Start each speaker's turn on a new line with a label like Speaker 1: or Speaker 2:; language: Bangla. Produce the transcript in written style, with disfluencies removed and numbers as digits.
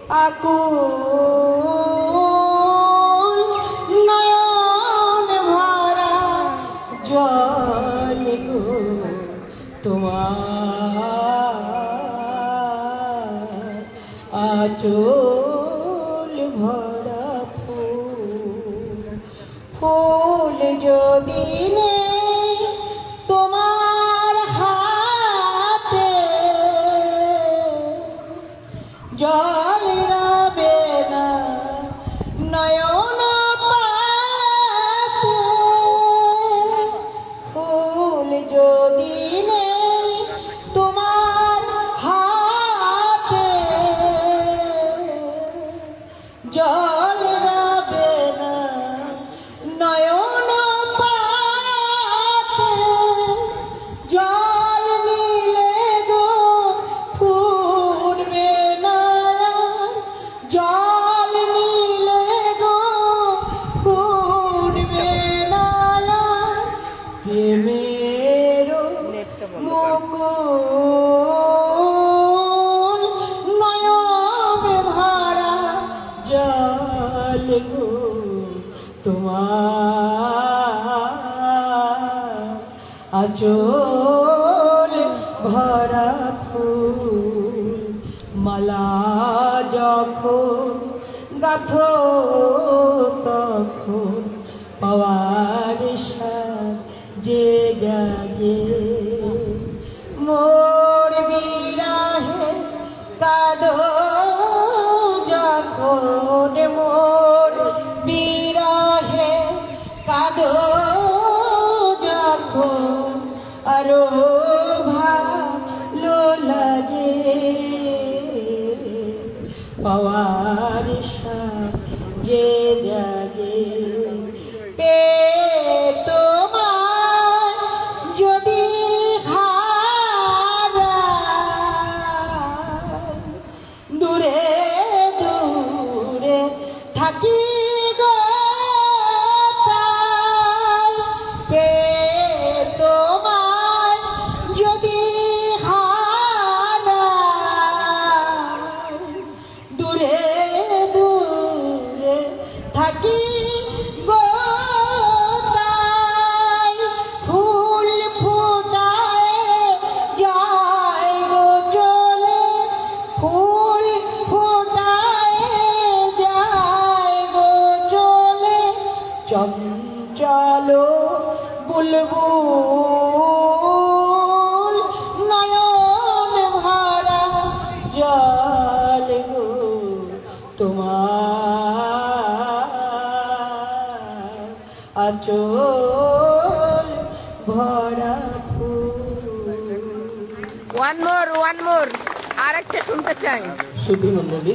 Speaker 1: আকুল নয়ন ভরা জল গো তোমার আঁচল ভরা ফুল ফুল যদি নেই তোমার হাতে জল রবে না নয়ন পাতে ফুল যদি নেই তোমার হাতে জল রবে না নয়ন পাতে জল নিলে গো ফুটবে না জল নিলে গো ফুটবে না প্রেমের মুকুল নয়ন ভরা জল গো তোমার আঁচল ভরা ফুল মালা যখন গাথো তখন পাওয়ার সাথ যে জাগে মোর বিরাহে কাঁদো যখন মোর বিরাহে কাঁদো যখন আরো ভালো লাগে পাওয়ার সাথ যে জাগে পে তোমার যদি হারাই দূরে দূরে থাকি গো তাই পে তোমার যদি হারাই দূরে দূরে থাকি গো তাই ফুল ফোটায় যায় গো চলে ফুল ফোটায় যায় গো চলে চঞ্চল বুলবুল নয়ন ভরা জল গো তোমার আঁচল ভরা ফুল।
Speaker 2: ওয়ান মোর আরেকটা শুনতে চাই।
Speaker 3: সুধী মন্ডলী।